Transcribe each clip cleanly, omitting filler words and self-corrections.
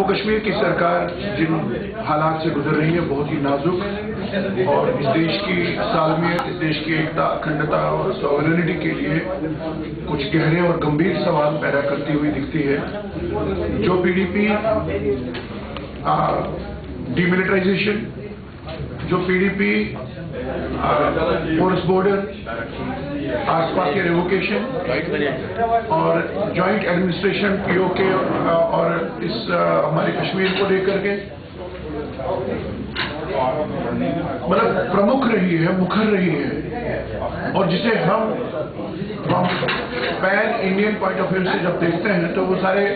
कश्मीर की सरकार जिन हालात से गुजर रही है बहुत ही नाजुक और इस देश की सालमियत, इस देश की एकता, अखंडता और सॉवरेनिटी के लिए कुछ गहरे और गंभीर सवाल पैदा करती हुई दिखती है। जो पीडीपी डिमिलिटराइजेशन, जो पीडीपी फोर्स बॉर्डर, आसपा के रेवोकेशन और जॉइंट एडमिनिस्ट्रेशन पीओके और इस हमारे कश्मीर को लेकर के मतलब प्रमुख रही है, मुखर रही है, और जिसे हम pan Indian point of view से जब देखते हैं तो वो सारे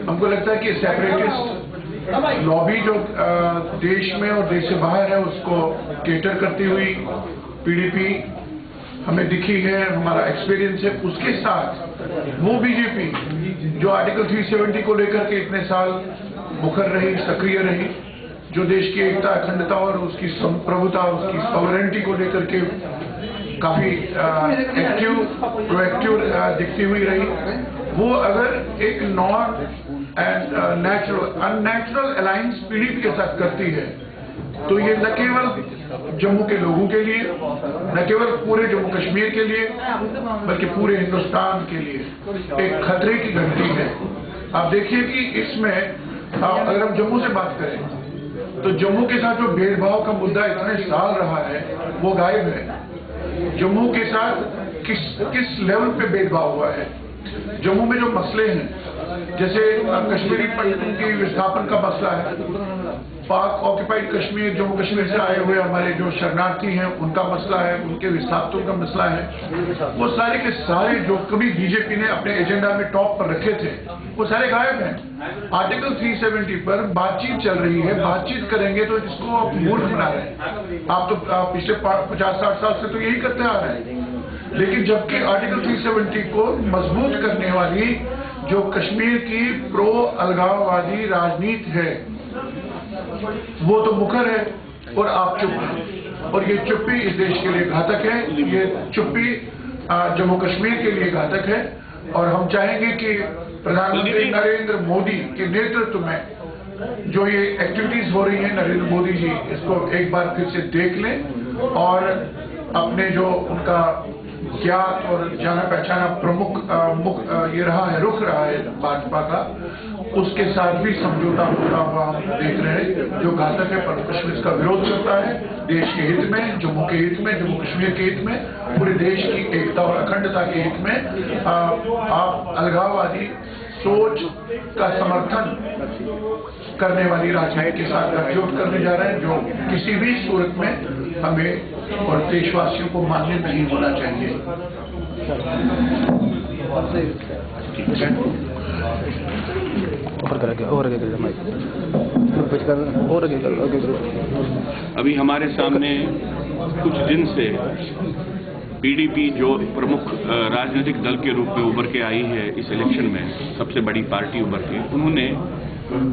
हमको लगता है कि सेपरेटिस्ट लॉबी जो देश में और देश से बाहर है उसको केटर करती हुई पीडीपी हमें दिखी है, हमारा एक्सपीरियंस है। उसके साथ वो बीजेपी जो आर्टिकल 370 को लेकर के इतने साल मुखर रही, सक्रिय रही, जो देश की एकता, अखंडता और उसकी संप्रभुता, उसकी सॉवरेनिटी को लेकर के काफी एक्टिव, प्रोएक्टिव दिखती हुई रही, वो अगर एक non and unnatural alliance PDP के साथ करती है तो ये न केवल जम्मू के लोगों के लिए, न केवल पूरे जम्मू कश्मीर के लिए, बल्कि पूरे हिंदुस्तान के लिए एक खतरे की घंटी है। आप देखिए कि इसमें अगर हम जम्मू से बात करें तो जम्मू के साथ जो भेदभाव का मुद्दा इतने साल रहा है वो गायब है। जम्मू के साथ किस लेवल पे भेदभाव हुआ है। जम्मू में जो मसले हैं, जैसे कश्मीरी पंडितों की विस्थापन का मसला है, पाक ऑक्यूपाइड कश्मीर, जम्मू कश्मीर से आए हुए हमारे जो शरणार्थी हैं उनका मसला है, उनके विस्थापितों का मसला है, वो सारे के सारे जो कभी बीजेपी ने अपने एजेंडा में टॉप पर रखे थे वो सारे गायब हैं। आर्टिकल 370 पर बातचीत चल रही है, बातचीत करेंगे तो इसको आप मूर्ख बना रहे हैं। आप तो पिछले 50-60 साल से तो यही करते आ रहे हैं, लेकिन जबकि आर्टिकल 370 को मजबूत करने वाली जो कश्मीर की प्रो अलगाववादी राजनीति है वो तो मुखर है और आप चुप हैं, और ये चुप्पी इस देश के लिए घातक है, ये चुप्पी जम्मू कश्मीर के लिए घातक है। और हम चाहेंगे कि प्रधानमंत्री नरेंद्र मोदी के नेतृत्व में जो ये एक्टिविटीज हो रही हैं, नरेंद्र मोदी जी इसको एक बार फिर से देख लें और अपने जो उनका ज्ञात और जाना पहचाना प्रमुख ये रहा है, रुख रहा है भाजपा का, उसके साथ भी समझौता होता हुआ हम देख रहे हैं, जो घातक है। पर कश्मीर का विरोध करता है देश के हित में, जम्मू के हित में, जम्मू कश्मीर के हित में, पूरे देश की एकता और अखंडता के हित में। आप अलगाववादी सोच का समर्थन करने वाली राजनीति के साथ गठजोड़ करने जा रहे हैं, जो किसी भी सूरत में हमें और देशवासियों को मान्य नहीं होना चाहिए। अभी हमारे सामने कुछ दिन से पीडीपी जो प्रमुख राजनीतिक दल के रूप में उभर के आई है इस इलेक्शन में, सबसे बड़ी पार्टी उभर के, उन्होंने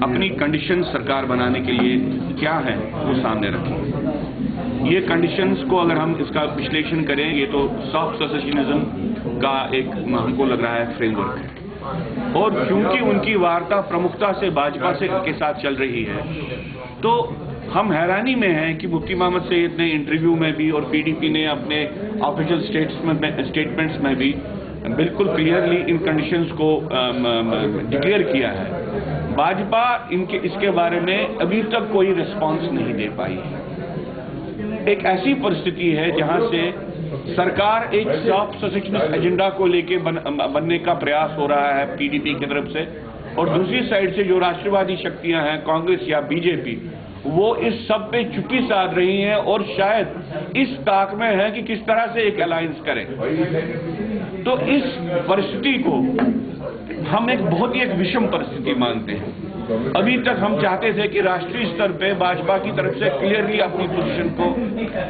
अपनी कंडीशन सरकार बनाने के लिए क्या है वो सामने रखी। ये कंडीशंस को अगर हम इसका विश्लेषण करें, ये तो सॉफ्ट सेसेशनिज्म का एक हमको लग रहा है फ्रेमवर्क है, और क्योंकि उनकी वार्ता प्रमुखता से भाजपा से के साथ चल रही है तो हम हैरानी में हैं कि मुफ्ती मोहम्मद सईद ने इंटरव्यू में भी और पीडीपी ने अपने ऑफिशियल स्टेटमेंट्स में भी बिल्कुल क्लियरली इन कंडीशंस को डिक्लेयर किया है। भाजपा इसके बारे में अभी तक कोई रिस्पांस नहीं दे पाई है। एक ऐसी परिस्थिति है जहां से सरकार एक सॉफ्ट सेसेशनिस्ट एजेंडा को लेके बनने का प्रयास हो रहा है पीडीपी की तरफ से, और दूसरी साइड से जो राष्ट्रवादी शक्तियां हैं, कांग्रेस या बीजेपी, वो इस सब पे चुप्पी साध रही हैं और शायद इस ताक में है कि किस तरह से एक अलायंस करें। तो इस परिस्थिति को हम एक बहुत ही एक विषम परिस्थिति मानते हैं। अभी तक हम चाहते थे कि राष्ट्रीय स्तर पे भाजपा की तरफ से क्लियरली अपनी पोजीशन को,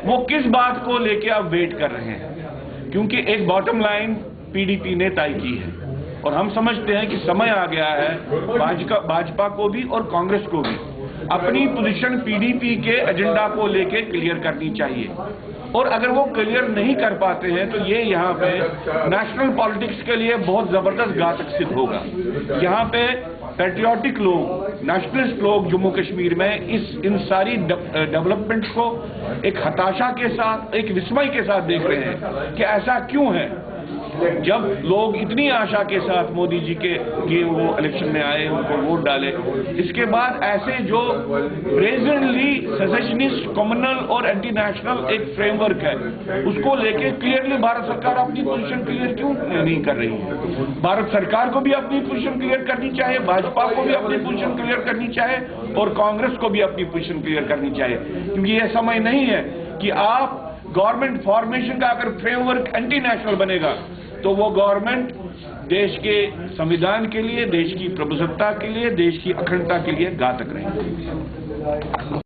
वो किस बात को लेके आप वेट कर रहे हैं, क्योंकि एक बॉटम लाइन पीडीपी ने तय की है और हम समझते हैं कि समय आ गया है भाजपा को भी और कांग्रेस को भी अपनी पोजीशन पीडीपी के एजेंडा को लेके क्लियर करनी चाहिए। और अगर वो क्लियर नहीं कर पाते हैं तो ये यहाँ पे नेशनल पॉलिटिक्स के लिए बहुत जबरदस्त घातक सिद्ध होगा। यहाँ पे पैट्रियोटिक लोग, नेशनलिस्ट लोग जम्मू कश्मीर में इन सारी डेवलपमेंट्स को एक हताशा के साथ, एक विस्मय के साथ देख रहे हैं कि ऐसा क्यों है। जब लोग इतनी आशा के साथ मोदी जी के वो इलेक्शन में आए, उनको वोट डाले, इसके बाद ऐसे जो ब्रेजनली सेसेशनिस्ट, कम्युनल और एंटी नेशनल एक फ्रेमवर्क है, उसको लेके क्लियरली भारत सरकार अपनी पोजीशन क्लियर क्यों नहीं कर रही है। भारत सरकार को भी अपनी पोजीशन क्लियर करनी चाहिए, भाजपा को भी अपनी पोजीशन क्लियर करनी चाहिए और कांग्रेस को भी अपनी पोजीशन क्लियर करनी चाहिए, क्योंकि यह समय नहीं है कि आप गवर्नमेंट फॉर्मेशन का अगर फ्रेमवर्क एंटी नेशनल बनेगा तो वो गवर्नमेंट देश के संविधान के लिए, देश की प्रभुसत्ता के लिए, देश की अखंडता के लिए घातक रहेगी।